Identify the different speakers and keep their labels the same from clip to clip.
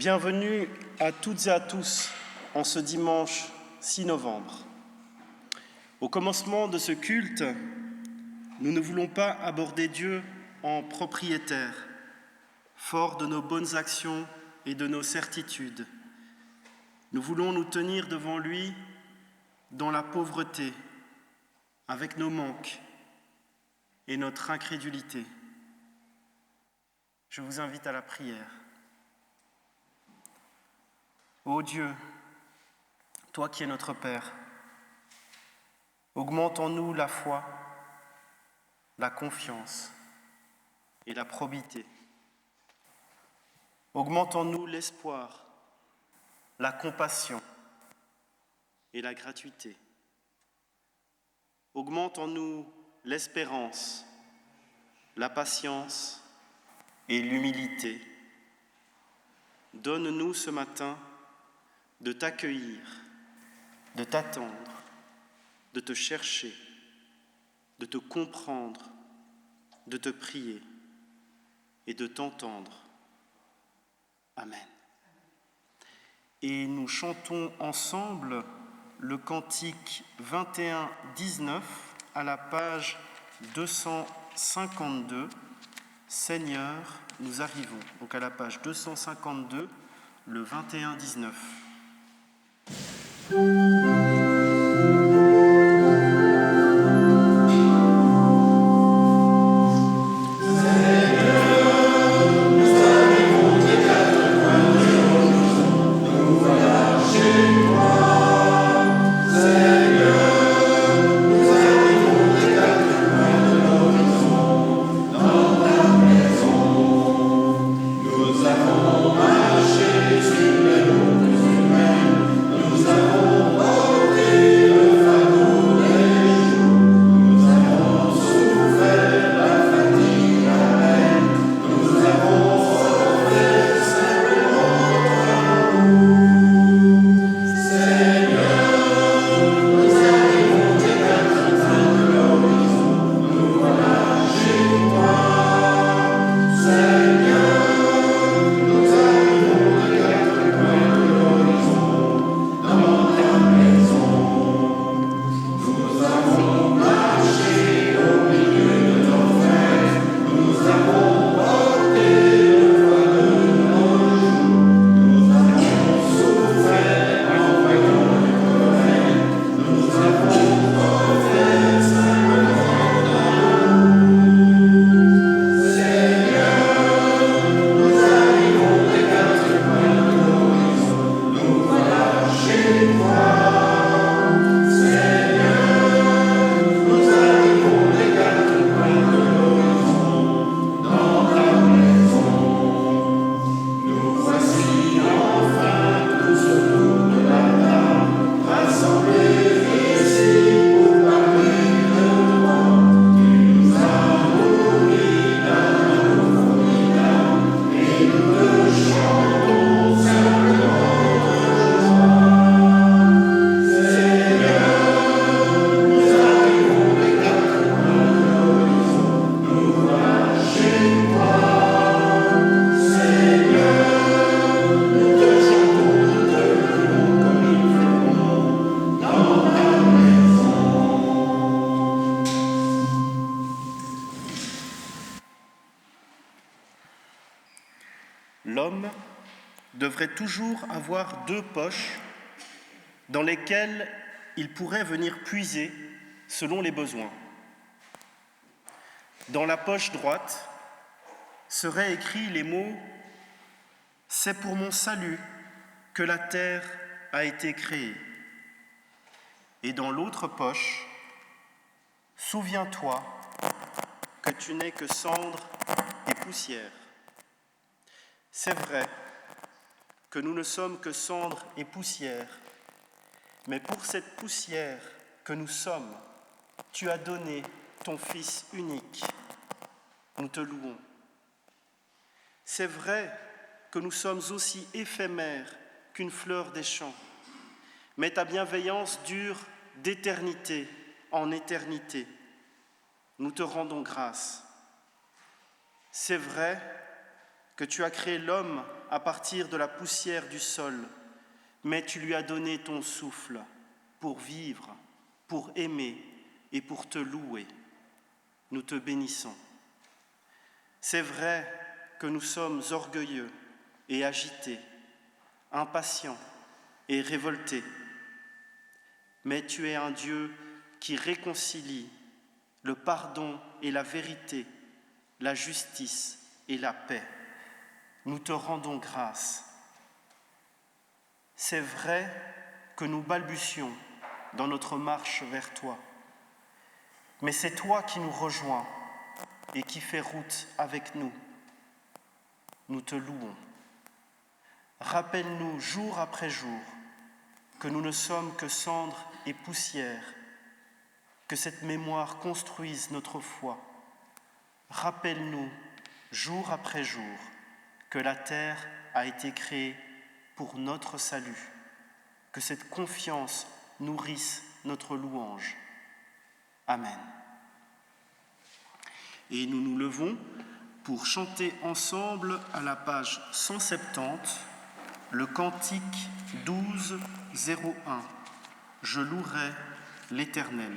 Speaker 1: Bienvenue à toutes et à tous en ce dimanche 6 novembre. Au commencement de ce culte, nous ne voulons pas aborder Dieu en propriétaire, fort de nos bonnes actions et de nos certitudes. Nous voulons nous tenir devant lui dans la pauvreté, avec nos manques et notre incrédulité. Je vous invite à la prière. Ô Dieu, toi qui es notre Père, augmente en nous la foi, la confiance et la probité. Augmente en nous l'espoir, la compassion et la gratuité. Augmente en nous l'espérance, la patience et l'humilité. Donne-nous ce matin de t'accueillir, de t'attendre, de te chercher, de te comprendre, de te prier et de t'entendre. Amen. Et nous chantons ensemble le cantique 21-19 à la page 252. Seigneur, nous arrivons. Donc à la page 252, le 21-19. L'homme devrait toujours avoir deux poches dans lesquelles il pourrait venir puiser selon les besoins. Dans la poche droite seraient écrits les mots « C'est pour mon salut que la terre a été créée ». Et dans l'autre poche, « Souviens-toi que tu n'es que cendre et poussière ». C'est vrai que nous ne sommes que cendre et poussière, mais pour cette poussière que nous sommes, tu as donné ton Fils unique. Nous te louons. C'est vrai que nous sommes aussi éphémères qu'une fleur des champs, mais ta bienveillance dure d'éternité en éternité. Nous te rendons grâce. C'est vrai que tu as créé l'homme à partir de la poussière du sol, mais tu lui as donné ton souffle pour vivre, pour aimer et pour te louer. Nous te bénissons. C'est vrai que nous sommes orgueilleux et agités, impatients et révoltés, mais tu es un Dieu qui réconcilie le pardon et la vérité, la justice et la paix. Nous te rendons grâce. C'est vrai que nous balbutions dans notre marche vers toi, mais c'est toi qui nous rejoins et qui fais route avec nous. Nous te louons. Rappelle-nous jour après jour que nous ne sommes que cendres et poussière, que cette mémoire construise notre foi. Rappelle-nous jour après jour que la terre a été créée pour notre salut, que cette confiance nourrisse notre louange. Amen. Et nous nous levons pour chanter ensemble à la page 170 le cantique 12:01. Je louerai l'Éternel.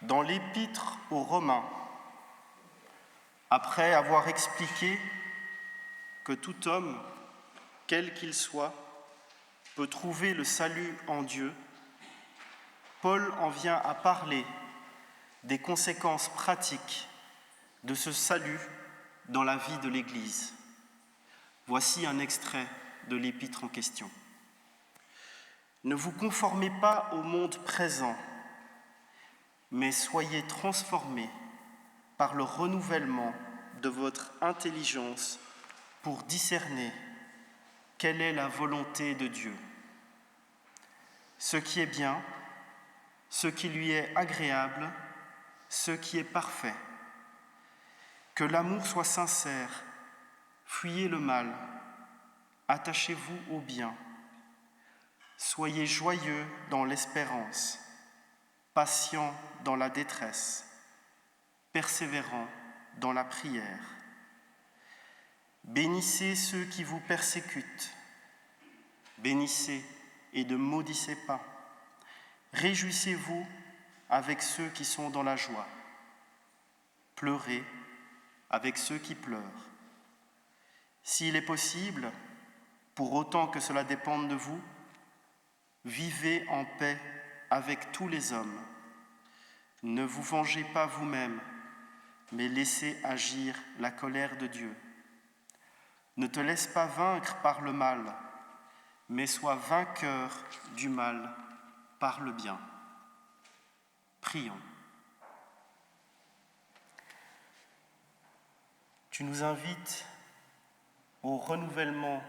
Speaker 1: Dans l'Épître aux Romains, après avoir expliqué que tout homme, quel qu'il soit, peut trouver le salut en Dieu, Paul en vient à parler des conséquences pratiques de ce salut dans la vie de l'Église. Voici un extrait de l'Épître en question. Ne vous conformez pas au monde présent, mais soyez transformés par le renouvellement de votre intelligence pour discerner quelle est la volonté de Dieu, ce qui est bien, ce qui lui est agréable, ce qui est parfait. Que l'amour soit sincère, fuyez le mal, attachez-vous au bien, soyez joyeux dans l'espérance, patient dans la détresse, persévérant dans la prière. Bénissez ceux qui vous persécutent, bénissez et ne maudissez pas. Réjouissez-vous avec ceux qui sont dans la joie. Pleurez avec ceux qui pleurent. S'il est possible, pour autant que cela dépende de vous, vivez en paix avec tous les hommes. Ne vous vengez pas vous-même, mais laissez agir la colère de Dieu. Ne te laisse pas vaincre par le mal, mais sois vainqueur du mal par le bien. Prions. Tu nous invites au renouvellement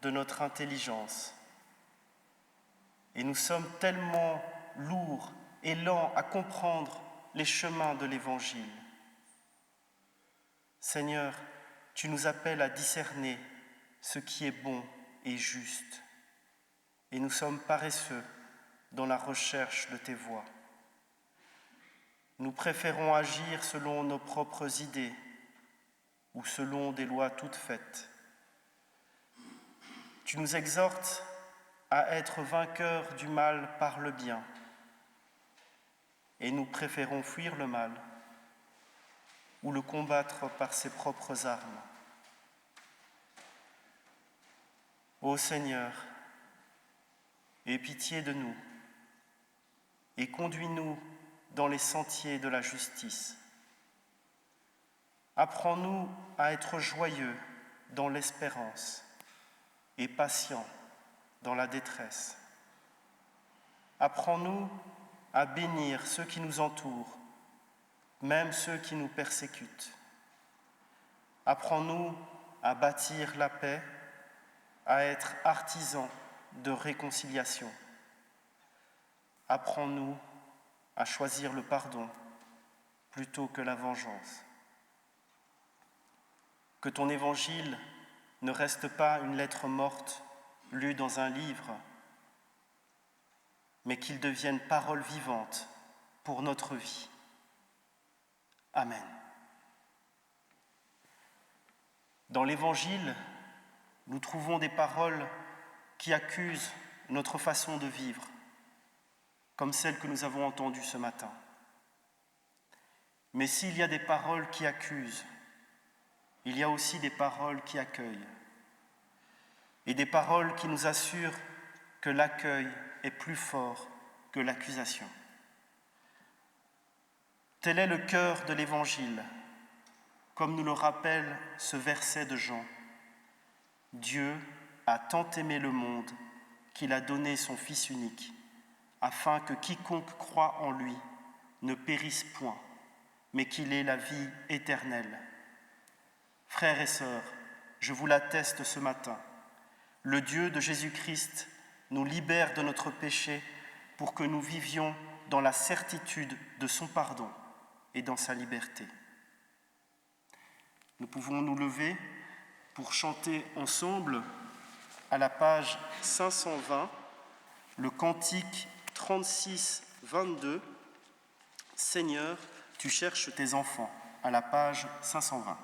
Speaker 1: de notre intelligence. Et nous sommes tellement lourds et lents à comprendre les chemins de l'Évangile. Seigneur, tu nous appelles à discerner ce qui est bon et juste. et nous sommes paresseux dans la recherche de tes voies. Nous préférons agir selon nos propres idées ou selon des lois toutes faites. Tu nous exhortes à être vainqueurs du mal par le bien, et nous préférons fuir le mal ou le combattre par ses propres armes. Ô Seigneur, aie pitié de nous et conduis-nous dans les sentiers de la justice. Apprends-nous à être joyeux dans l'espérance et patients dans la détresse. Apprends-nous à bénir ceux qui nous entourent, même ceux qui nous persécutent. Apprends-nous à bâtir la paix, à être artisans de réconciliation. Apprends-nous à choisir le pardon plutôt que la vengeance. Que ton évangile ne reste pas une lettre morte lue dans un livre, mais qu'il devienne parole vivante pour notre vie. Amen. Dans l'Évangile, nous trouvons des paroles qui accusent notre façon de vivre, comme celles que nous avons entendues ce matin. Mais s'il y a des paroles qui accusent, il y a aussi des paroles qui accueillent, et des paroles qui nous assurent que l'accueil est plus fort que l'accusation. Tel est le cœur de l'Évangile, comme nous le rappelle ce verset de Jean. Dieu a tant aimé le monde qu'il a donné son Fils unique, afin que quiconque croit en lui ne périsse point, mais qu'il ait la vie éternelle. Frères et sœurs, je vous l'atteste ce matin, le Dieu de Jésus-Christ nous libère de notre péché pour que nous vivions dans la certitude de son pardon et dans sa liberté. Nous pouvons nous lever pour chanter ensemble à la page 520, le cantique 36-22, « Seigneur, tu cherches tes enfants », à la page 520.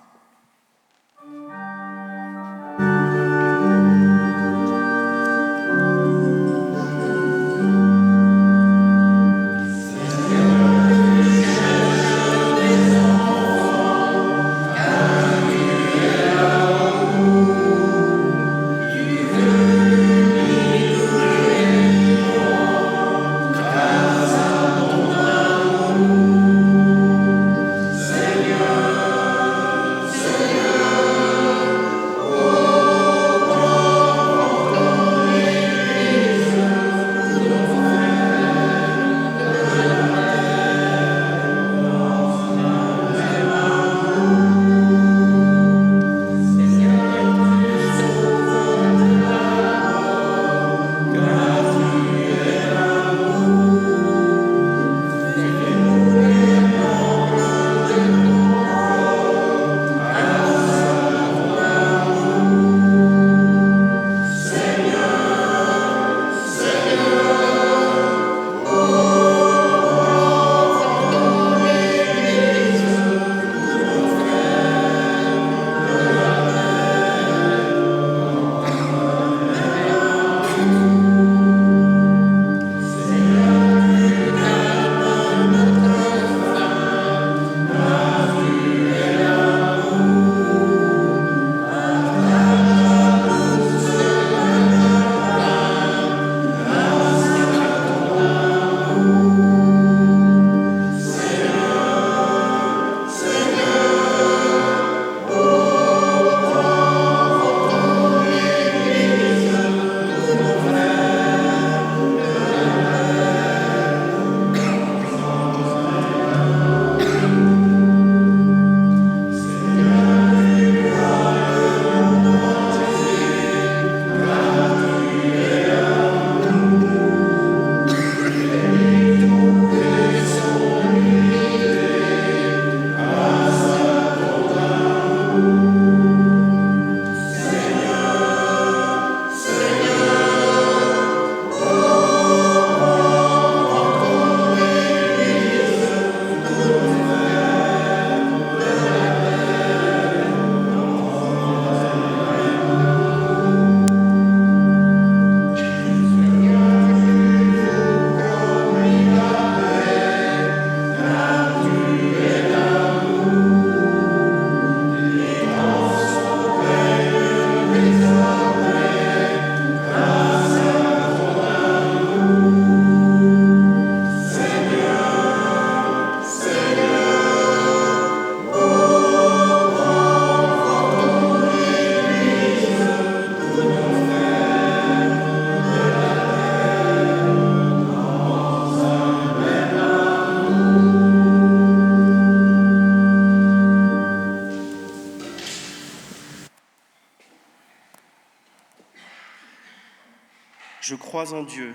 Speaker 1: Je crois en Dieu,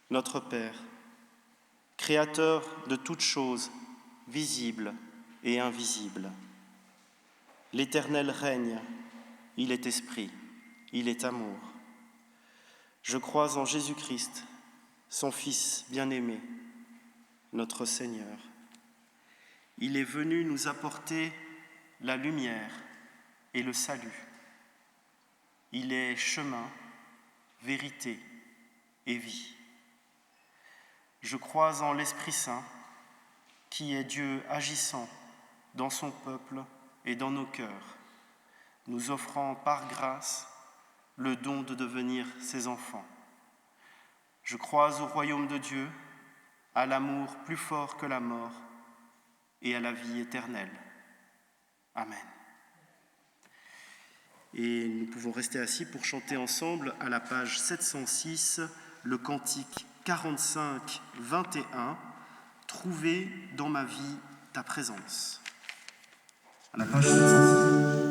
Speaker 1: notre Père, créateur de toutes choses, visibles et invisibles. L'Éternel règne, il est esprit, il est amour. Je crois en Jésus-Christ, son Fils bien-aimé, notre Seigneur. Il est venu nous apporter la lumière et le salut. Il est chemin, vérité et vie. Je crois en l'Esprit Saint, qui est Dieu agissant dans son peuple et dans nos cœurs, nous offrant par grâce le don de devenir ses enfants. Je crois au royaume de Dieu, à l'amour plus fort que la mort et à la vie éternelle. Amen. Et nous pouvons rester assis pour chanter ensemble à la page 706 le cantique 45-21, « Trouver dans ma vie ta présence ». À la page 706.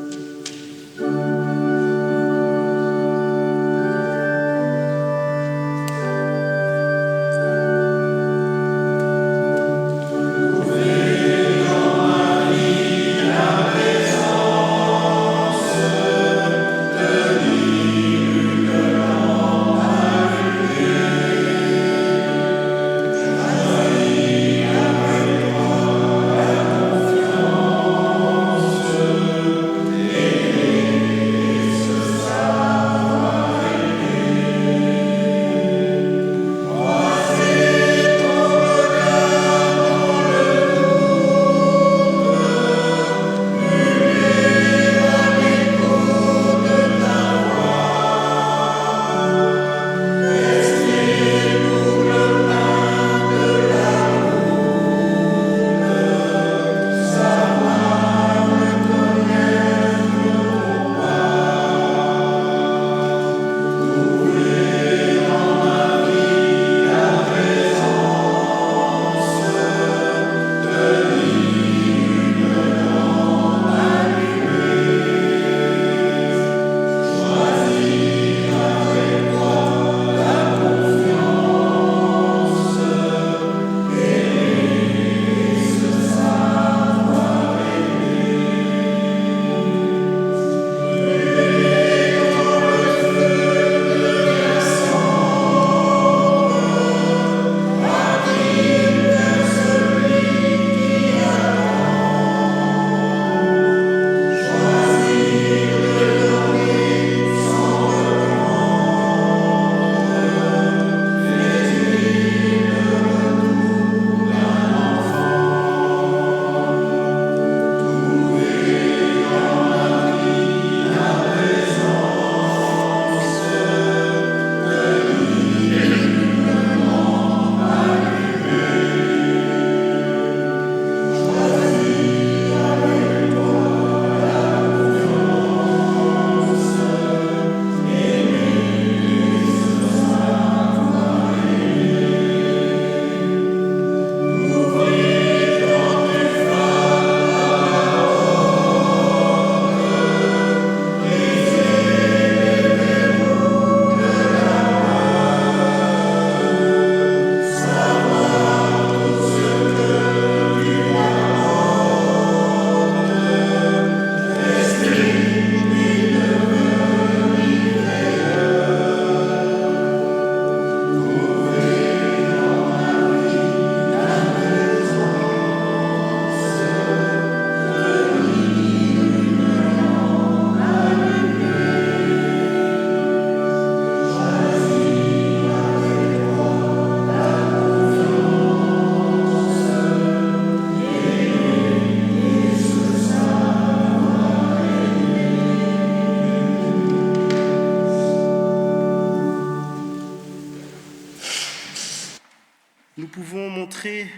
Speaker 1: Nous pouvons montrer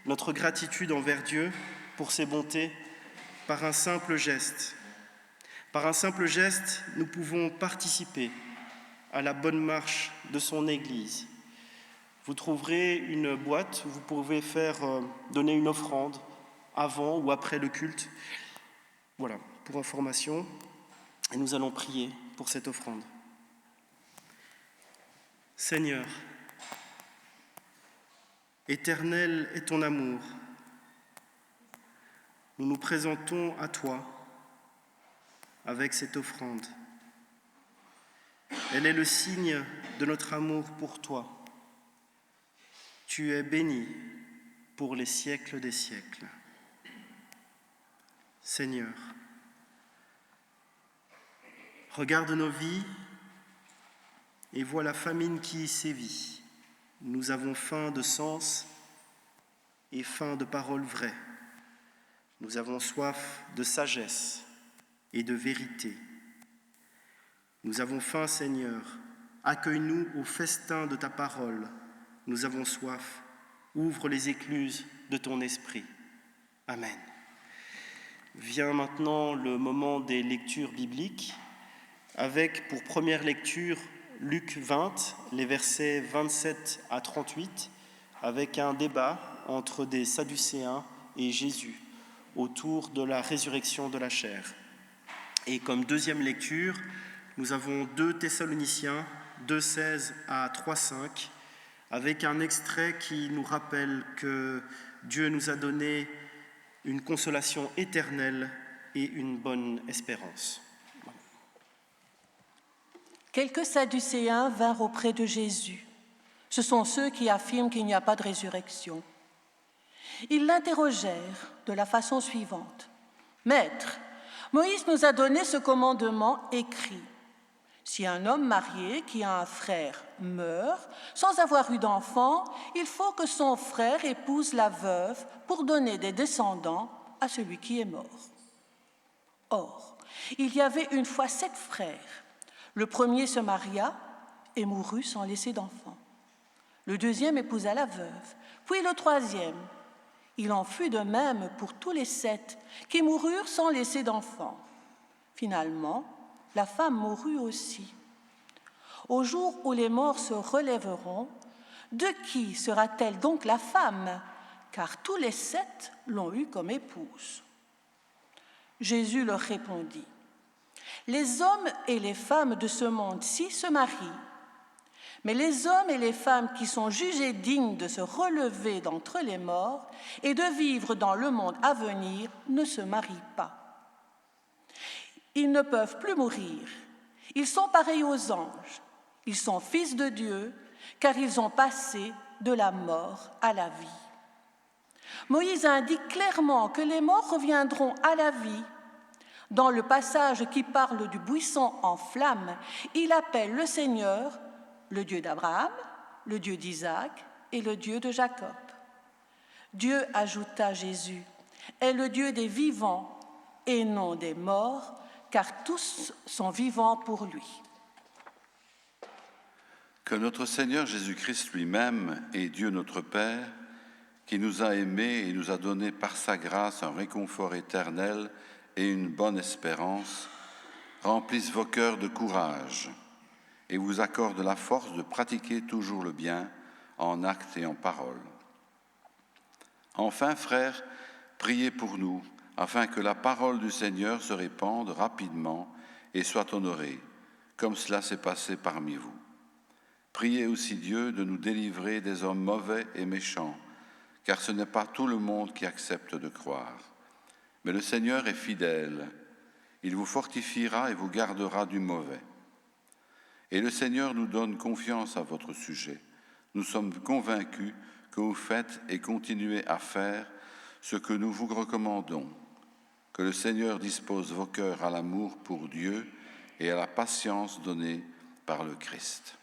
Speaker 1: notre gratitude envers Dieu pour ses bontés par un simple geste. Par un simple geste, nous pouvons participer à la bonne marche de son Église. Vous trouverez une boîte où vous pouvez donner une offrande avant ou après le culte. Voilà, pour information. Et nous allons prier pour cette offrande. Seigneur, éternel est ton amour. Nous nous présentons à toi avec cette offrande. Elle est le signe de notre amour pour toi. Tu es béni pour les siècles des siècles. Seigneur, regarde nos vies et vois la famine qui y sévit. Nous avons faim de sens et faim de paroles vraies. Nous avons soif de sagesse et de vérité. Nous avons faim, Seigneur. Accueille-nous au festin de ta parole. Nous avons soif. Ouvre les écluses de ton esprit. Amen. Vient maintenant le moment des lectures bibliques, avec pour première lecture Luc 20, les versets 27 à 38, avec un débat entre des Sadducéens et Jésus autour de la résurrection de la chair. Et comme deuxième lecture, nous avons 2 Thessaloniciens, 2,16 à 3,5, avec un extrait qui nous rappelle que Dieu nous a donné une consolation éternelle et une bonne espérance.
Speaker 2: Quelques Sadducéens vinrent auprès de Jésus. Ce sont ceux qui affirment qu'il n'y a pas de résurrection. Ils l'interrogèrent de la façon suivante. « Maître, Moïse nous a donné ce commandement écrit. Si un homme marié qui a un frère meurt sans avoir eu d'enfant, il faut que son frère épouse la veuve pour donner des descendants à celui qui est mort. Or, il y avait une fois 7 frères. Le premier se maria et mourut sans laisser d'enfant. Le deuxième épousa la veuve, puis le troisième. Il en fut de même pour tous les 7 qui moururent sans laisser d'enfant. Finalement, la femme mourut aussi. Au jour où les morts se relèveront, de qui sera-t-elle donc la femme? Car tous les 7 l'ont eue comme épouse. Jésus leur répondit. Les hommes et les femmes de ce monde-ci se marient, mais les hommes et les femmes qui sont jugés dignes de se relever d'entre les morts et de vivre dans le monde à venir ne se marient pas. Ils ne peuvent plus mourir. Ils sont pareils aux anges. Ils sont fils de Dieu, car ils ont passé de la mort à la vie. Moïse indique clairement que les morts reviendront à la vie. Dans le passage qui parle du buisson en flammes, il appelle le Seigneur le Dieu d'Abraham, le Dieu d'Isaac et le Dieu de Jacob. Dieu, ajouta Jésus, est le Dieu des vivants et non des morts, car tous sont vivants pour lui.
Speaker 3: Que notre Seigneur Jésus-Christ lui-même et Dieu notre Père, qui nous a aimés et nous a donné par sa grâce un réconfort éternel et une bonne espérance, remplisse vos cœurs de courage et vous accorde la force de pratiquer toujours le bien en actes et en paroles. Enfin, frères, priez pour nous, afin que la parole du Seigneur se répande rapidement et soit honorée, comme cela s'est passé parmi vous. Priez aussi Dieu de nous délivrer des hommes mauvais et méchants, car ce n'est pas tout le monde qui accepte de croire. Mais le Seigneur est fidèle, il vous fortifiera et vous gardera du mauvais. Et le Seigneur nous donne confiance à votre sujet. Nous sommes convaincus que vous faites et continuez à faire ce que nous vous recommandons. Que le Seigneur dispose vos cœurs à l'amour pour Dieu et à la patience donnée par le Christ.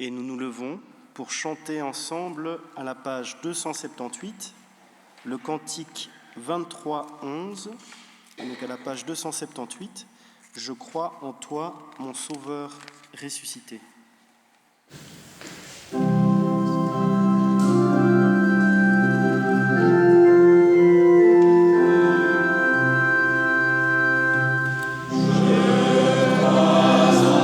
Speaker 1: Et nous nous levons pour chanter ensemble à la page 278, le cantique 23-11, donc à la page 278, « Je crois en toi, mon Sauveur ressuscité ».
Speaker 4: Je crois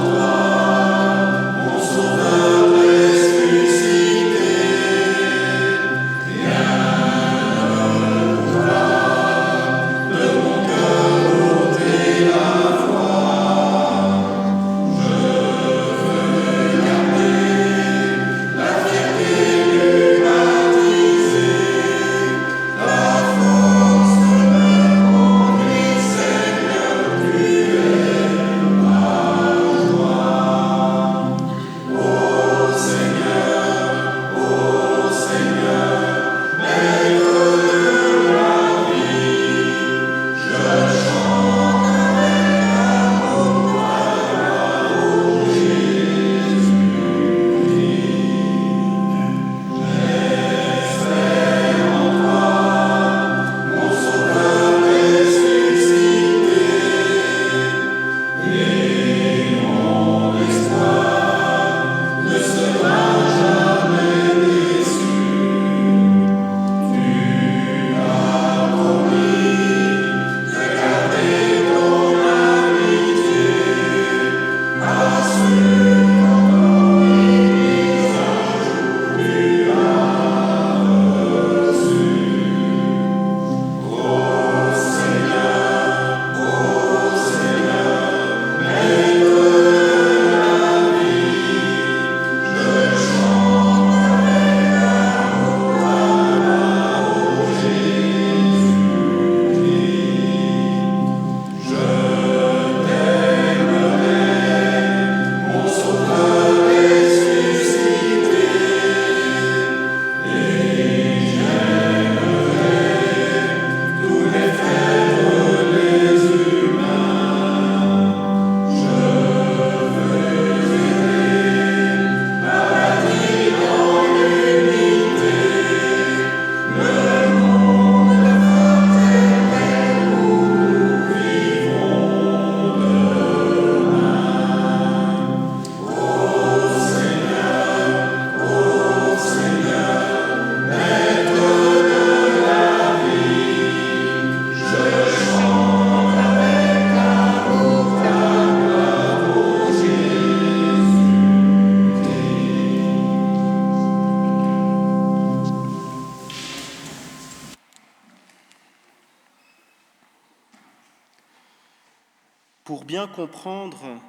Speaker 1: Pour bien comprendre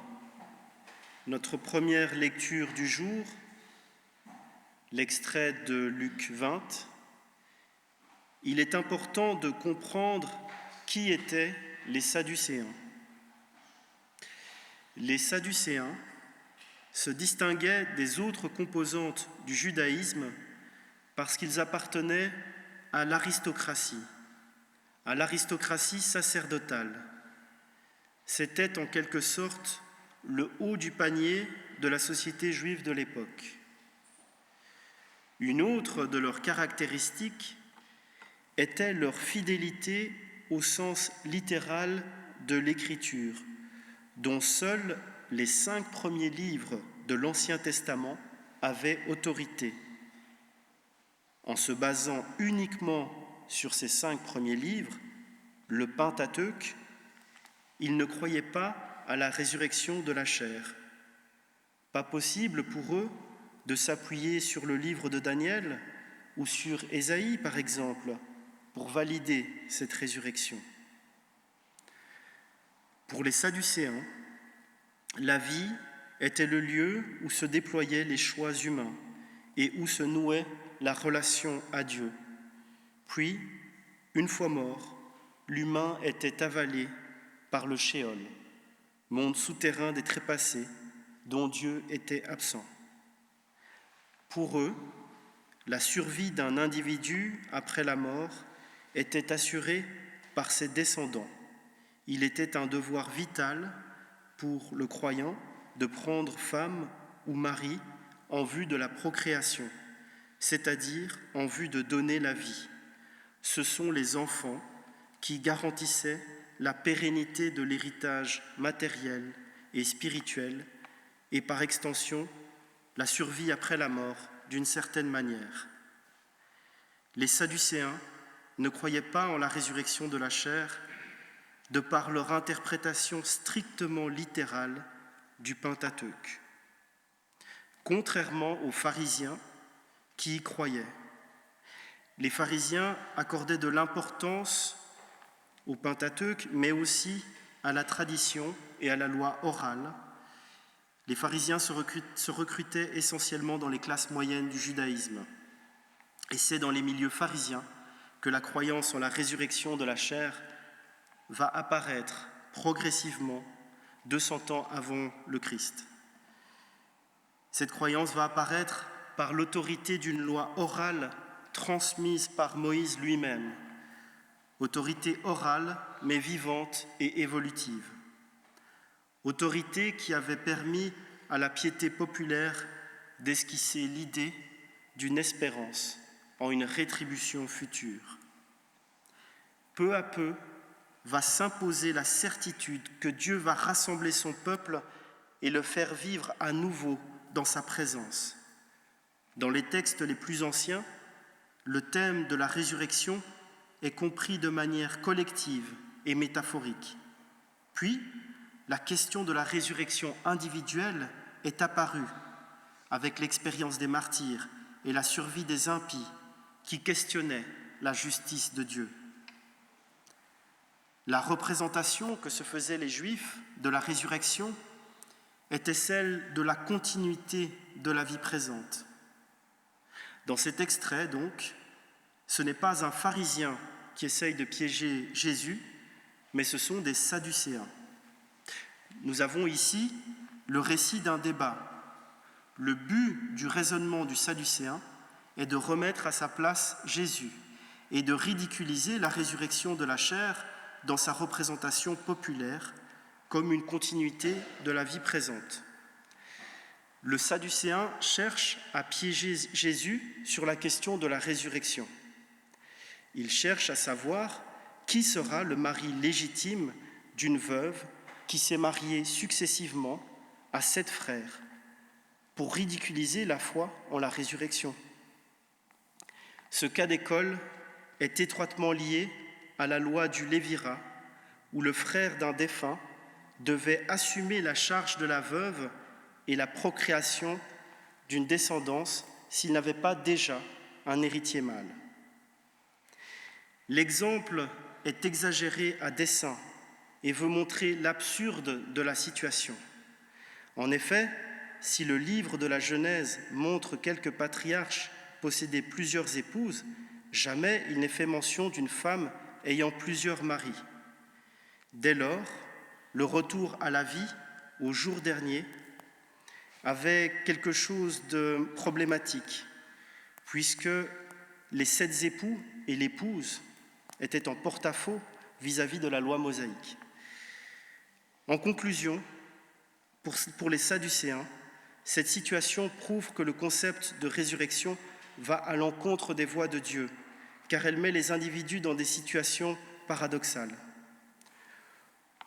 Speaker 1: notre première lecture du jour, l'extrait de Luc 20, il est important de comprendre qui étaient les Sadducéens. Les Sadducéens se distinguaient des autres composantes du judaïsme parce qu'ils appartenaient à l'aristocratie sacerdotale. C'était en quelque sorte le haut du panier de la société juive de l'époque. Une autre de leurs caractéristiques était leur fidélité au sens littéral de l'écriture, dont seuls les 5 premiers livres de l'Ancien Testament avaient autorité. En se basant uniquement sur ces 5 premiers livres, le Pentateuque, ils ne croyaient pas à la résurrection de la chair. Pas possible pour eux de s'appuyer sur le livre de Daniel ou sur Ésaïe, par exemple, pour valider cette résurrection. Pour les Sadducéens, la vie était le lieu où se déployaient les choix humains et où se nouait la relation à Dieu. Puis, une fois mort, l'humain était avalé par le Sheol, monde souterrain des trépassés dont Dieu était absent. Pour eux, la survie d'un individu après la mort était assurée par ses descendants. Il était un devoir vital pour le croyant de prendre femme ou mari en vue de la procréation, c'est-à-dire en vue de donner la vie. Ce sont les enfants qui garantissaient la pérennité de l'héritage matériel et spirituel et par extension la survie après la mort d'une certaine manière. Les Sadducéens ne croyaient pas en la résurrection de la chair de par leur interprétation strictement littérale du Pentateuque, contrairement aux pharisiens qui y croyaient. Les pharisiens accordaient de l'importance au Pentateuque, mais aussi à la tradition et à la loi orale. Les pharisiens se recrutaient essentiellement dans les classes moyennes du judaïsme. Et c'est dans les milieux pharisiens que la croyance en la résurrection de la chair va apparaître progressivement 200 ans avant le Christ. Cette croyance va apparaître par l'autorité d'une loi orale transmise par Moïse lui-même, autorité orale mais vivante et évolutive, autorité qui avait permis à la piété populaire d'esquisser l'idée d'une espérance en une rétribution future. Peu à peu va s'imposer la certitude que Dieu va rassembler son peuple et le faire vivre à nouveau dans sa présence. Dans les textes les plus anciens, le thème de la résurrection est compris de manière collective et métaphorique. Puis, la question de la résurrection individuelle est apparue avec l'expérience des martyrs et la survie des impies qui questionnaient la justice de Dieu. La représentation que se faisaient les Juifs de la résurrection était celle de la continuité de la vie présente. Dans cet extrait, donc, ce n'est pas un pharisien qui essaye de piéger Jésus, mais ce sont des Sadducéens. Nous avons ici le récit d'un débat. Le but du raisonnement du Sadducéen est de remettre à sa place Jésus et de ridiculiser la résurrection de la chair dans sa représentation populaire comme une continuité de la vie présente. Le Sadducéen cherche à piéger Jésus sur la question de la résurrection. Il cherche à savoir qui sera le mari légitime d'une veuve qui s'est mariée successivement à 7 frères, pour ridiculiser la foi en la résurrection. Ce cas d'école est étroitement lié à la loi du Lévirat, où le frère d'un défunt devait assumer la charge de la veuve et la procréation d'une descendance s'il n'avait pas déjà un héritier mâle. L'exemple est exagéré à dessein et veut montrer l'absurde de la situation. En effet, si le livre de la Genèse montre quelques patriarches posséder plusieurs épouses, jamais il n'est fait mention d'une femme ayant plusieurs maris. Dès lors, le retour à la vie, au jour dernier, avait quelque chose de problématique, puisque les 7 époux et l'épouse étaient en porte-à-faux vis-à-vis de la loi mosaïque. En conclusion, pour les Sadducéens, cette situation prouve que le concept de résurrection va à l'encontre des voies de Dieu, car elle met les individus dans des situations paradoxales.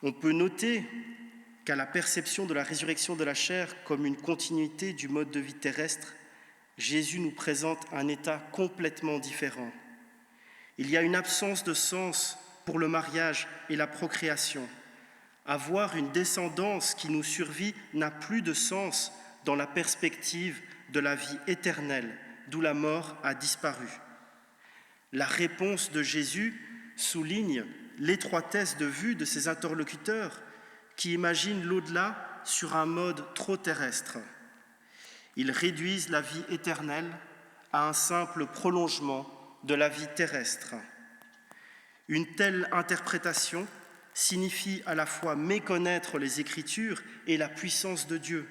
Speaker 1: On peut noter qu'à la perception de la résurrection de la chair comme une continuité du mode de vie terrestre, Jésus nous présente un état complètement différent. Il y a une absence de sens pour le mariage et la procréation. Avoir une descendance qui nous survit n'a plus de sens dans la perspective de la vie éternelle, d'où la mort a disparu. La réponse de Jésus souligne l'étroitesse de vue de ses interlocuteurs qui imaginent l'au-delà sur un mode trop terrestre. Ils réduisent la vie éternelle à un simple prolongement de la vie terrestre. Une telle interprétation signifie à la fois méconnaître les Écritures et la puissance de Dieu.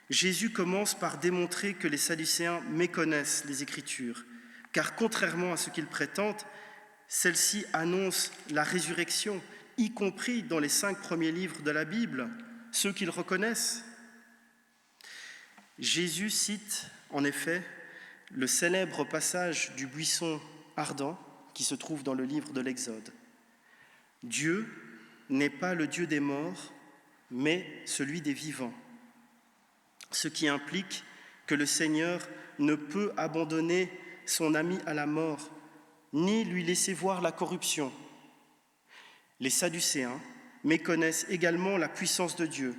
Speaker 1: Jésus commence par démontrer que les Sadducéens méconnaissent les Écritures, car contrairement à ce qu'ils prétendent, celles-ci annoncent la résurrection, y compris dans les 5 premiers livres de la Bible, ceux qu'ils reconnaissent. Jésus cite en effet le célèbre passage du buisson ardent qui se trouve dans le livre de l'Exode. Dieu n'est pas le Dieu des morts, mais celui des vivants, ce qui implique que le Seigneur ne peut abandonner son ami à la mort, ni lui laisser voir la corruption. Les Sadducéens méconnaissent également la puissance de Dieu,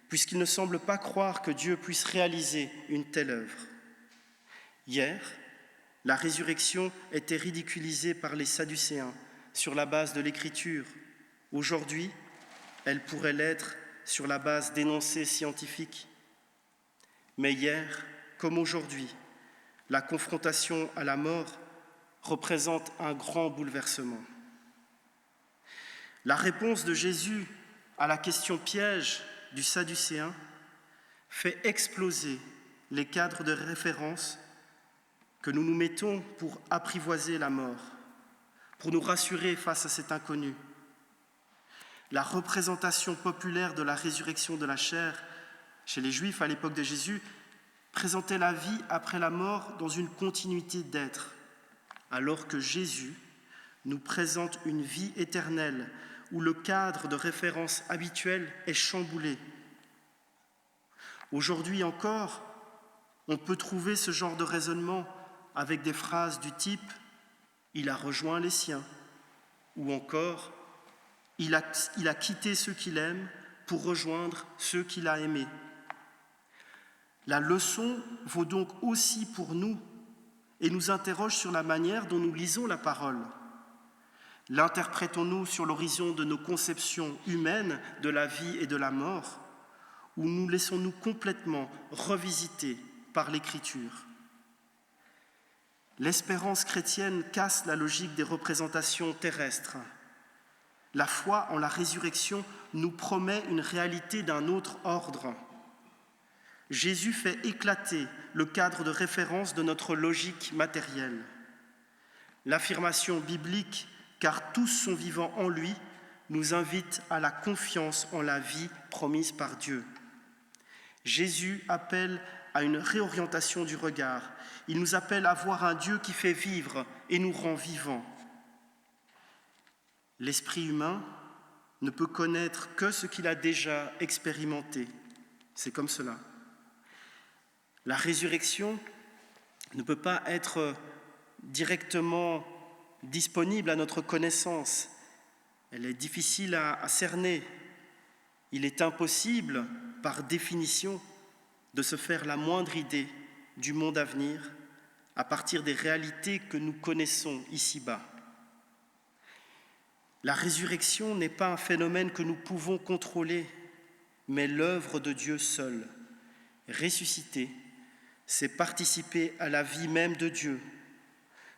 Speaker 1: puisqu'ils ne semblent pas croire que Dieu puisse réaliser une telle œuvre. Hier, la résurrection était ridiculisée par les Sadducéens sur la base de l'Écriture. Aujourd'hui, elle pourrait l'être sur la base d'énoncés scientifiques. Mais hier, comme aujourd'hui, la confrontation à la mort représente un grand bouleversement. La réponse de Jésus à la question piège du Sadducéen fait exploser les cadres de référence que nous nous mettons pour apprivoiser la mort, pour nous rassurer face à cet inconnu. La représentation populaire de la résurrection de la chair chez les Juifs à l'époque de Jésus présentait la vie après la mort dans une continuité d'être, alors que Jésus nous présente une vie éternelle où le cadre de référence habituel est chamboulé. Aujourd'hui encore, on peut trouver ce genre de raisonnement avec des phrases du type « il a rejoint les siens » ou encore « il a quitté ceux qu'il aime pour rejoindre ceux qu'il a aimés ». La leçon vaut donc aussi pour nous et nous interroge sur la manière dont nous lisons la parole. L'interprétons-nous sur l'horizon de nos conceptions humaines de la vie et de la mort, ou nous laissons-nous complètement revisiter par l'Écriture? L'espérance chrétienne casse la logique des représentations terrestres. La foi en la résurrection nous promet une réalité d'un autre ordre. Jésus fait éclater le cadre de référence de notre logique matérielle. L'affirmation biblique « car tous sont vivants en lui » nous invite à la confiance en la vie promise par Dieu. Jésus appelle à une réorientation du regard. Il nous appelle à voir un Dieu qui fait vivre et nous rend vivants. L'esprit humain ne peut connaître que ce qu'il a déjà expérimenté. C'est comme cela. La résurrection ne peut pas être directement disponible à notre connaissance. Elle est difficile à cerner. Il est impossible, par définition, de se faire la moindre idée du monde à venir à partir des réalités que nous connaissons ici-bas. La résurrection n'est pas un phénomène que nous pouvons contrôler, mais l'œuvre de Dieu seul. Ressusciter, c'est participer à la vie même de Dieu,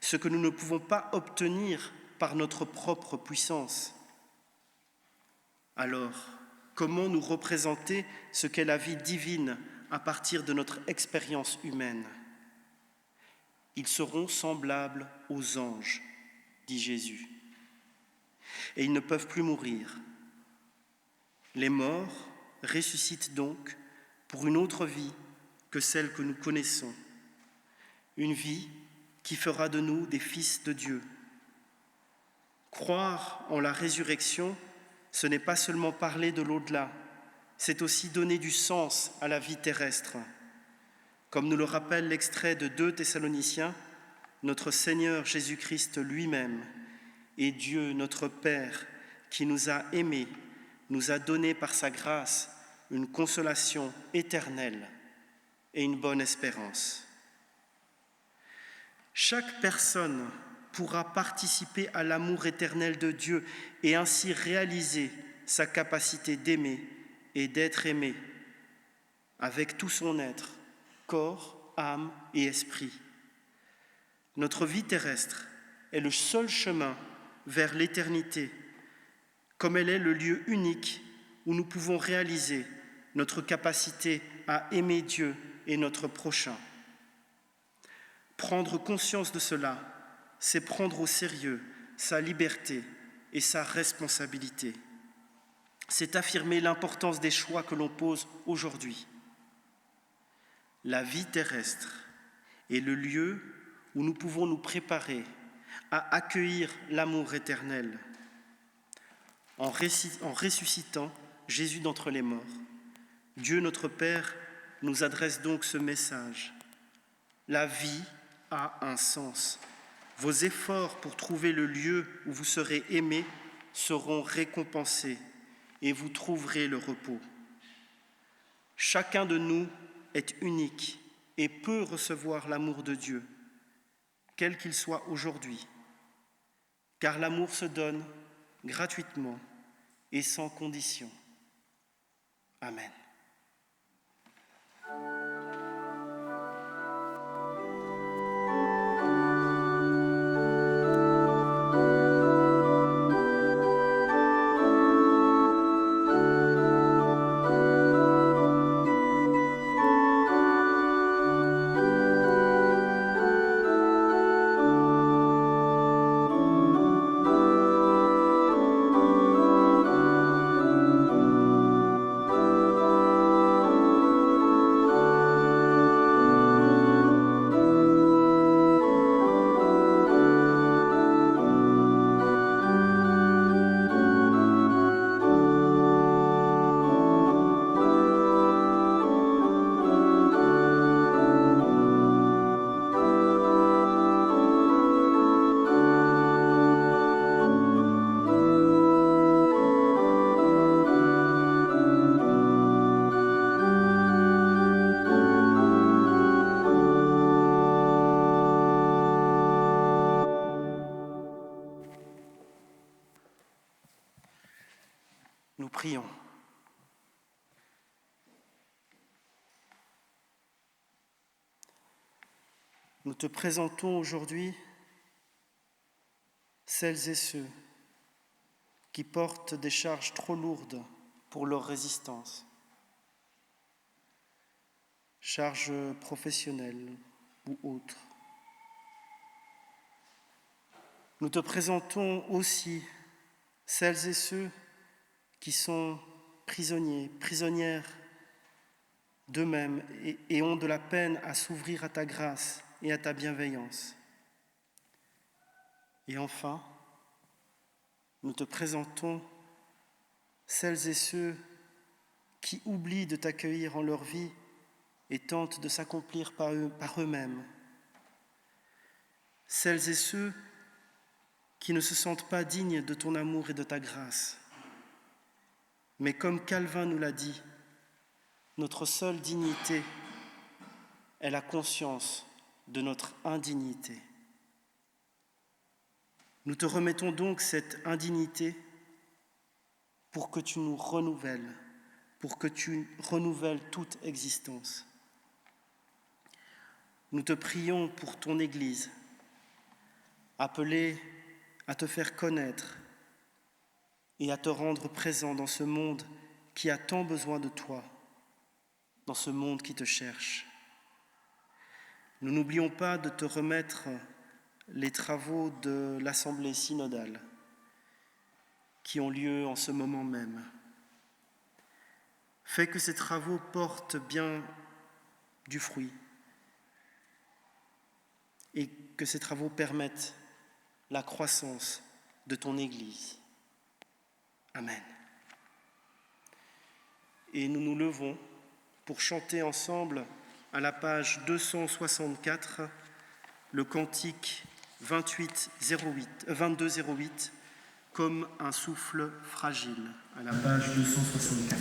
Speaker 1: ce que nous ne pouvons pas obtenir par notre propre puissance. Alors, comment nous représenter ce qu'est la vie divine à partir de notre expérience humaine ? Ils seront semblables aux anges, dit Jésus, et ils ne peuvent plus mourir. Les morts ressuscitent donc pour une autre vie que celle que nous connaissons, une vie qui fera de nous des fils de Dieu. Croire en la résurrection, ce n'est pas seulement parler de l'au-delà, c'est aussi donner du sens à la vie terrestre. Comme nous le rappelle l'extrait de 2 Thessaloniciens, notre Seigneur Jésus-Christ lui-même et Dieu notre Père qui nous a aimés, nous a donné par sa grâce une consolation éternelle et une bonne espérance. Chaque personne pourra participer à l'amour éternel de Dieu et ainsi réaliser sa capacité d'aimer et d'être aimé avec tout son être, corps, âme et esprit. Notre vie terrestre est le seul chemin vers l'éternité, comme elle est le lieu unique où nous pouvons réaliser notre capacité à aimer Dieu et notre prochain. Prendre conscience de cela, c'est prendre au sérieux sa liberté et sa responsabilité. C'est affirmer l'importance des choix que l'on pose aujourd'hui. La vie terrestre est le lieu où nous pouvons nous préparer à accueillir l'amour éternel. En ressuscitant Jésus d'entre les morts, Dieu notre Père nous adresse donc ce message. La vie a un sens. Vos efforts pour trouver le lieu où vous serez aimés seront récompensés et vous trouverez le repos. Chacun de nous est unique et peut recevoir l'amour de Dieu, quel qu'il soit aujourd'hui, car l'amour se donne gratuitement et sans condition. Amen. Nous prions. Nous te présentons aujourd'hui celles et ceux qui portent des charges trop lourdes pour leur résistance, charges professionnelles ou autres. Nous te présentons aussi celles et ceux qui sont prisonniers, prisonnières d'eux-mêmes et ont de la peine à s'ouvrir à ta grâce et à ta bienveillance. Et enfin, nous te présentons celles et ceux qui oublient de t'accueillir en leur vie et tentent de s'accomplir par eux-mêmes. Celles et ceux qui ne se sentent pas dignes de ton amour et de ta grâce. Mais comme Calvin nous l'a dit, notre seule dignité est la conscience de notre indignité. Nous te remettons donc cette indignité pour que tu nous renouvelles, pour que tu renouvelles toute existence. Nous te prions pour ton Église, appelée à te faire connaître et à te rendre présent dans ce monde qui a tant besoin de toi, dans ce monde qui te cherche. Nous n'oublions pas de te remettre les travaux de l'Assemblée synodale qui ont lieu en ce moment même. Fais que ces travaux portent bien du fruit et que ces travaux permettent la croissance de ton Église. Amen. Et nous nous levons pour chanter ensemble à la page 264 le cantique 2208 comme un souffle fragile, à la page 264.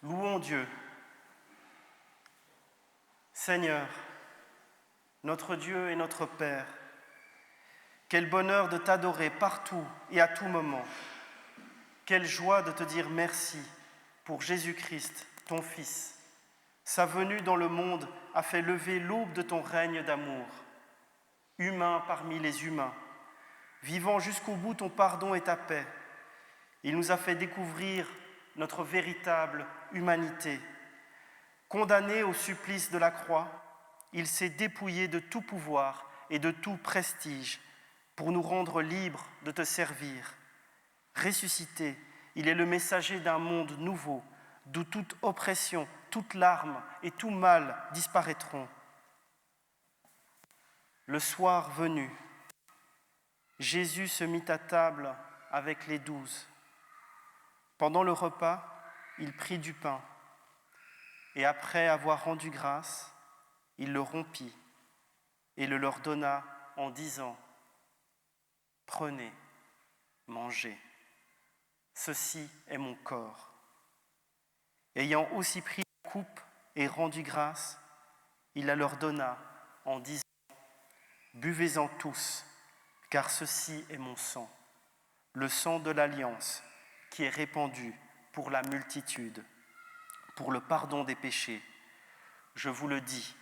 Speaker 1: Louons Dieu. Seigneur, notre Dieu et notre Père, quel bonheur de t'adorer partout et à tout moment. Quelle joie de te dire merci pour Jésus-Christ, ton Fils. Sa venue dans le monde a fait lever l'aube de ton règne d'amour. Humain parmi les humains, vivant jusqu'au bout ton pardon et ta paix, il nous a fait découvrir notre véritable humanité. Condamné au supplice de la croix, il s'est dépouillé de tout pouvoir et de tout prestige pour nous rendre libres de te servir. Ressuscité, il est le messager d'un monde nouveau, d'où toute oppression, toute larme et tout mal disparaîtront. Le soir venu, Jésus se mit à table avec les 12. Pendant le repas, il prit du pain et après avoir rendu grâce, il le rompit et le leur donna en disant : « Prenez, mangez, ceci est mon corps. » Ayant aussi pris la coupe et rendu grâce, il la leur donna en disant : Buvez-en tous, car ceci est mon sang, le sang de l'alliance qui est répandu pour la multitude, pour le pardon des péchés. Je vous le dis,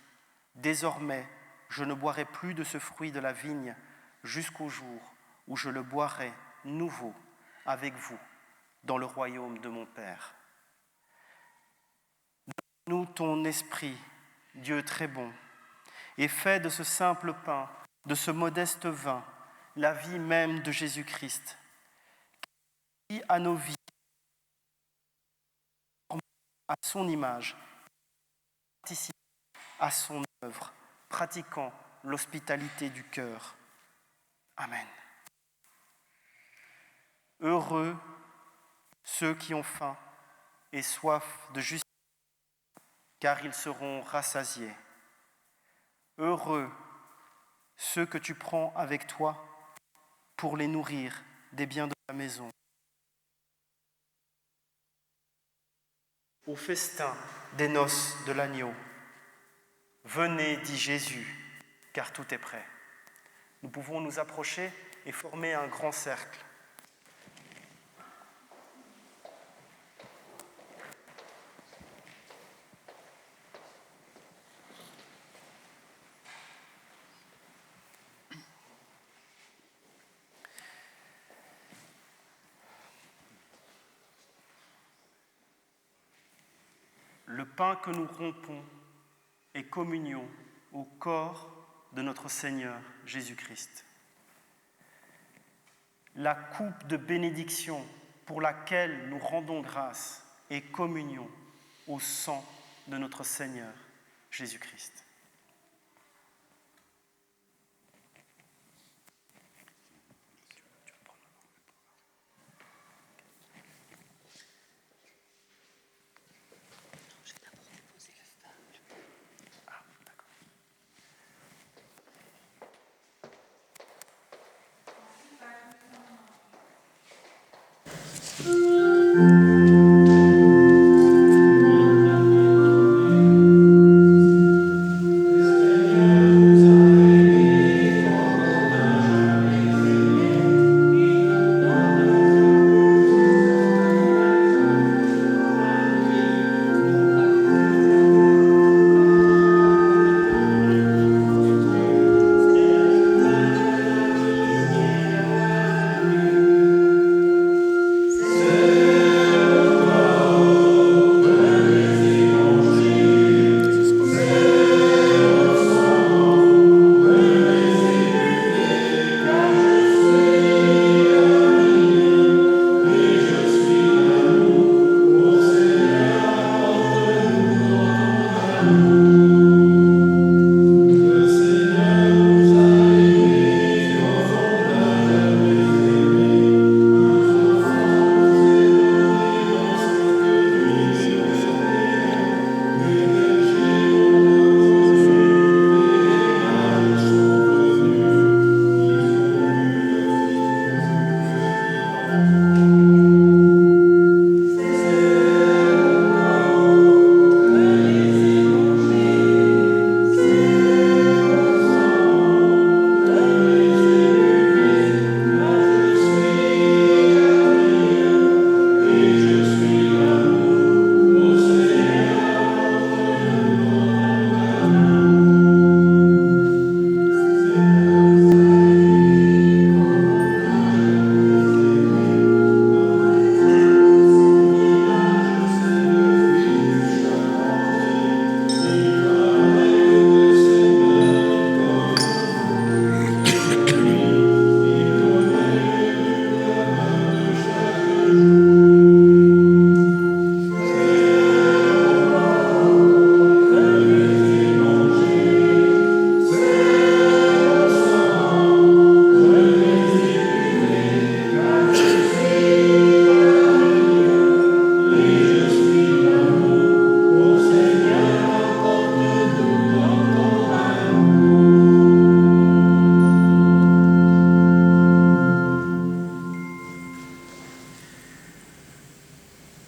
Speaker 1: désormais, je ne boirai plus de ce fruit de la vigne jusqu'au jour où je le boirai nouveau avec vous dans le royaume de mon Père. Donne-nous ton esprit, Dieu très bon, et fais de ce simple pain, de ce modeste vin, la vie même de Jésus-Christ, qui à nos vies, à son image, participe à son œuvre, pratiquant l'hospitalité du cœur. Amen. Heureux ceux qui ont faim et soif de justice, car ils seront rassasiés. Heureux ceux que tu prends avec toi pour les nourrir des biens de ta maison. Au festin des noces de l'agneau, venez, dit Jésus, car tout est prêt. Nous pouvons nous approcher et former un grand cercle. Le pain que nous rompons est communion au corps de notre Seigneur Jésus-Christ. La coupe de bénédiction pour laquelle nous rendons grâce est communion au sang de notre Seigneur Jésus-Christ.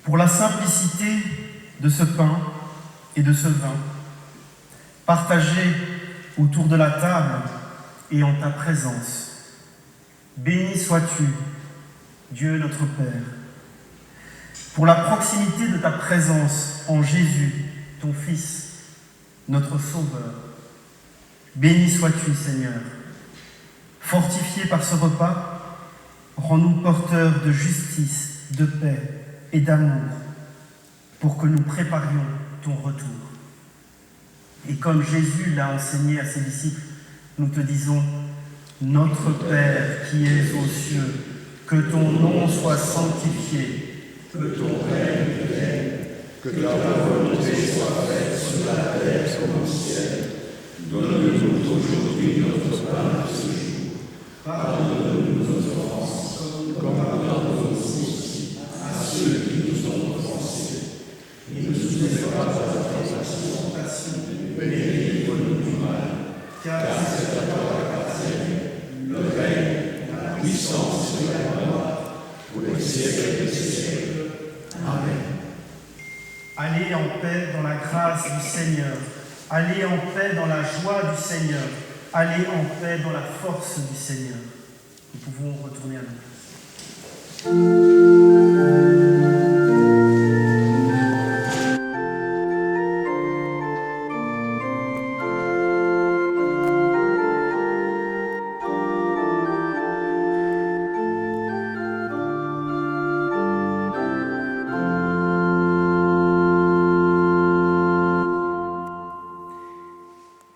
Speaker 1: Pour la simplicité de ce pain et de ce vin, partagés autour de la table et en ta présence. Béni sois-tu, Dieu notre Père, pour la proximité de ta présence en Jésus, ton Fils, notre Sauveur. Béni sois-tu, Seigneur. Fortifié par ce repas, rends-nous porteurs de justice, de paix et d'amour, pour que nous préparions ton retour. Et comme Jésus l'a enseigné à ses disciples, nous te disons, notre Père qui es aux cieux, que ton nom soit sanctifié,
Speaker 4: que ton règne vienne, que ta volonté soit faite sur la terre comme au ciel. Donne-nous aujourd'hui notre pain de ce jour. Pardonne-nous nos offenses, comme pardonnons aussi à ceux qui nous ont offensés. Et ne nous soumets pas à la tentation, mais délivre-nous du mal. Car c'est à toi qu'appartiennent le règne, la puissance et la gloire, pour les siècles des siècles. Amen.
Speaker 1: allez en paix dans la grâce du Seigneur, allez en paix dans la joie du Seigneur, allez en paix dans la force du Seigneur. Nous pouvons retourner à nous.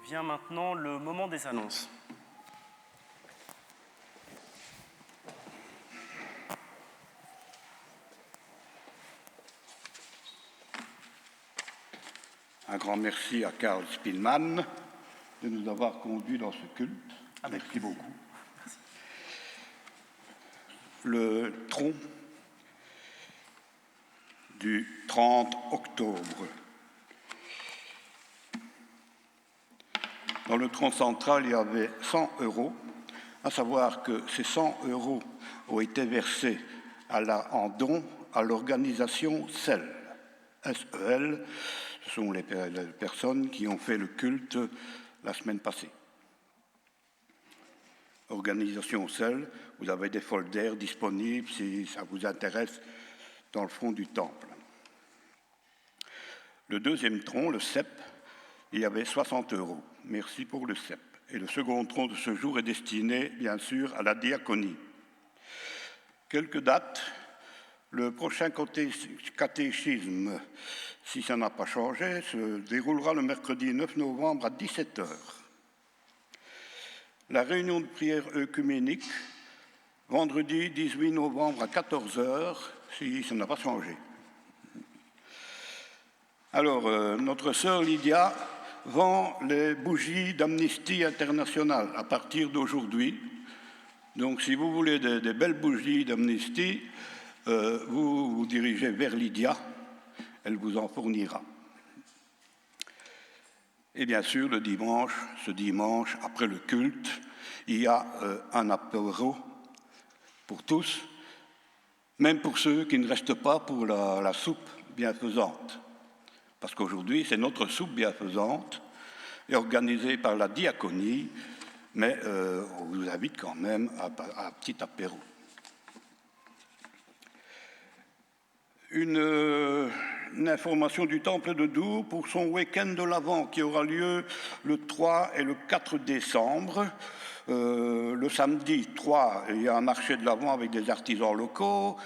Speaker 1: Vient maintenant le moment des annonces.
Speaker 5: Un grand merci à Karl Spielmann de nous avoir conduits dans ce culte. Merci beaucoup. Merci. Le tronc du 30 octobre. Dans le tronc central, il y avait 100 €, à savoir que ces 100 € ont été versés en don à l'organisation SEL. S-E-L, ce sont les personnes qui ont fait le culte la semaine passée. Organisation SEL, vous avez des folders disponibles si ça vous intéresse dans le fond du temple. Le deuxième tronc, le CEP, il y avait 60 €. Merci pour le CEP. Et le second tronc de ce jour est destiné, bien sûr, à la diaconie. Quelques dates. Le prochain catéchisme, si ça n'a pas changé, se déroulera le mercredi 9 novembre à 17 h. La réunion de prière œcuménique, vendredi 18 novembre à 14 h, si ça n'a pas changé. Alors, notre sœur Lydia vend les bougies d'Amnesty International à partir d'aujourd'hui. Donc, si vous voulez des belles bougies d'Amnesty, vous vous dirigez vers Lydia, elle vous en fournira. Et bien sûr, ce dimanche, après le culte, il y a un apéro pour tous, même pour ceux qui ne restent pas pour la soupe bienfaisante. Parce qu'aujourd'hui, c'est notre soupe bienfaisante, et organisée par la diaconie, mais on vous invite quand même à un petit apéro. Une information du Temple de Dour pour son week-end de l'Avent qui aura lieu le 3 et le 4 décembre. Le samedi 3, il y a un marché de l'Avent avec des artisans locaux,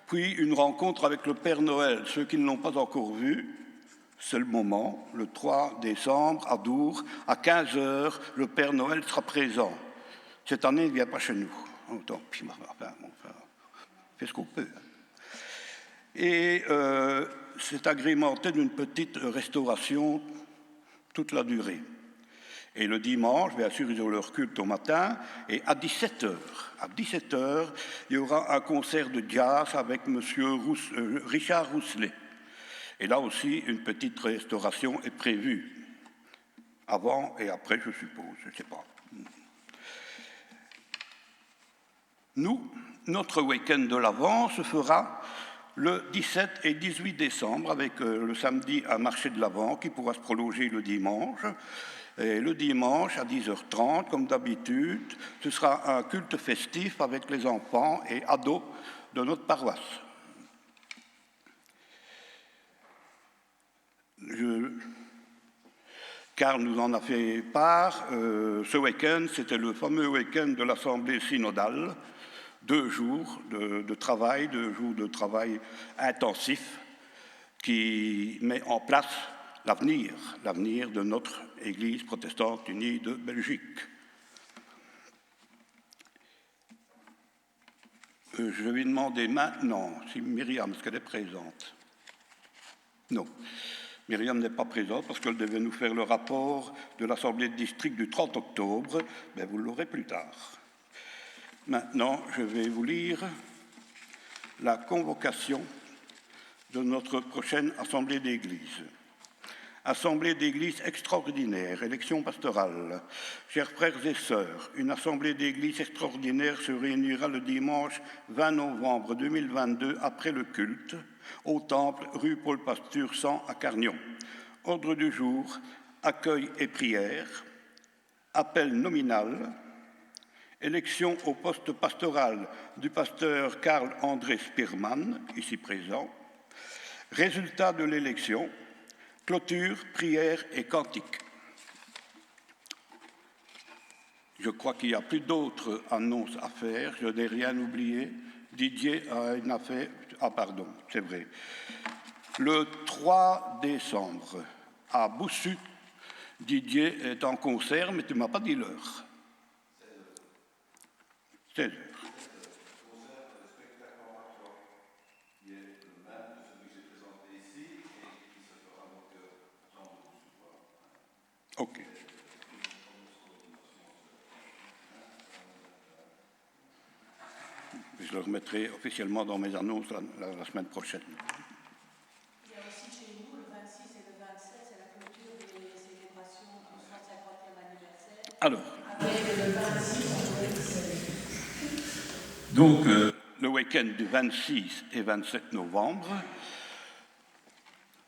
Speaker 5: puis une rencontre avec le Père Noël. Ceux qui ne l'ont pas encore vu, c'est le moment, le 3 décembre à Dour, à 15 h, le Père Noël sera présent. Cette année, il ne vient pas chez nous. Tant pis, on fait ce qu'on peut. Et c'est agrémenté d'une petite restauration toute la durée. Et le dimanche, bien sûr, ils ont leur culte au matin, et à 17 h, il y aura un concert de jazz avec M. Richard Rousselet. Et là aussi, une petite restauration est prévue, avant et après, je suppose, je ne sais pas. Notre week-end de l'Avent se fera le 17 et 18 décembre, avec le samedi un marché de l'Avent qui pourra se prolonger le dimanche. Et le dimanche, à 10h30, comme d'habitude, ce sera un culte festif avec les enfants et ados de notre paroisse. Karl nous en a fait part, ce week-end, c'était le fameux week-end de l'Assemblée synodale, 2 jours de travail, 2 jours de travail intensif qui met en place l'avenir de notre Église protestante unie de Belgique. Je vais demander maintenant si Myriam, est-ce qu'elle est présente? Non. Myriam n'est pas présente parce qu'elle devait nous faire le rapport de l'Assemblée de district du 30 octobre, mais vous l'aurez plus tard. Maintenant, je vais vous lire la convocation de notre prochaine Assemblée d'Église. Assemblée d'Église extraordinaire, élection pastorale. Chers frères et sœurs, une Assemblée d'Église extraordinaire se réunira le dimanche 20 novembre 2022 après le culte au Temple, rue Paul Pasture 100 à Carnion. Ordre du jour, accueil et prière, appel nominal, élection au poste pastoral du pasteur Karl-André Spearman, ici présent, résultat de l'élection, clôture, prière et cantique. Je crois qu'il n'y a plus d'autres annonces à faire, je n'ai rien oublié. Didier a une affaire... Ah pardon, c'est vrai. Le 3 décembre, à Boussu, Didier est en concert, mais tu ne m'as pas dit l'heure. 16 heures. Ok. Je le remettrai officiellement dans mes annonces la semaine prochaine.
Speaker 2: Il y a aussi chez nous, le 26 et le 27, c'est la clôture des célébrations du 150e anniversaire.
Speaker 5: Alors.
Speaker 2: Avec le 26
Speaker 5: Donc, le week-end du 26 et 27 novembre,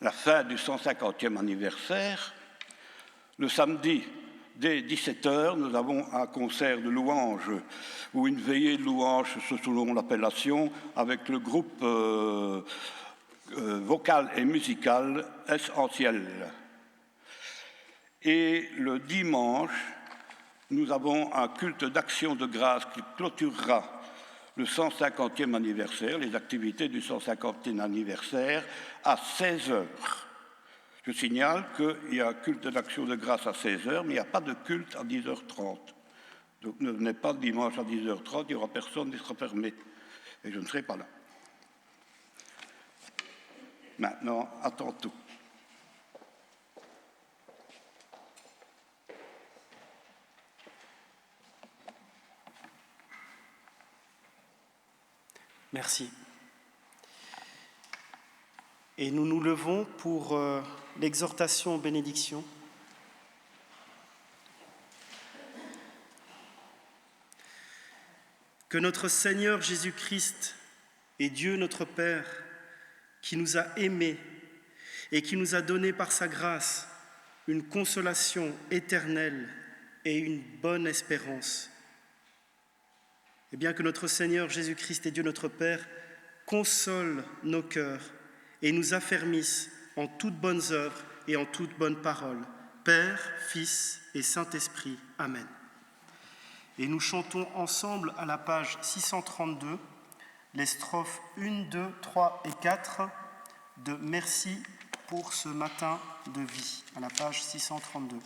Speaker 5: la fin du 150e anniversaire, le samedi, dès 17h, nous avons un concert de louanges ou une veillée de louanges selon l'appellation avec le groupe vocal et musical Essentiel. Et le dimanche, nous avons un culte d'action de grâce qui clôturera le 150e anniversaire, les activités du 150e anniversaire à 16h. Je signale qu'il y a un culte d'action de grâce à 16h, mais il n'y a pas de culte à 10h30. Donc ne venez pas dimanche à 10h30, il n'y aura personne, il sera fermé. Et je ne serai pas là. Maintenant, à tantôt.
Speaker 1: Merci. Et nous nous levons pour l'exhortation aux bénédictions. Que notre Seigneur Jésus-Christ et Dieu notre Père, qui nous a aimés et qui nous a donné par sa grâce une consolation éternelle et une bonne espérance, et bien que notre Seigneur Jésus-Christ et Dieu notre Père consolent nos cœurs et nous affermissent en toutes bonnes œuvres et en toutes bonnes paroles, Père, Fils et Saint-Esprit. Amen. Et nous chantons ensemble à la page 632 les strophes 1, 2, 3 et 4 de Merci pour ce matin de vie, à la page 632.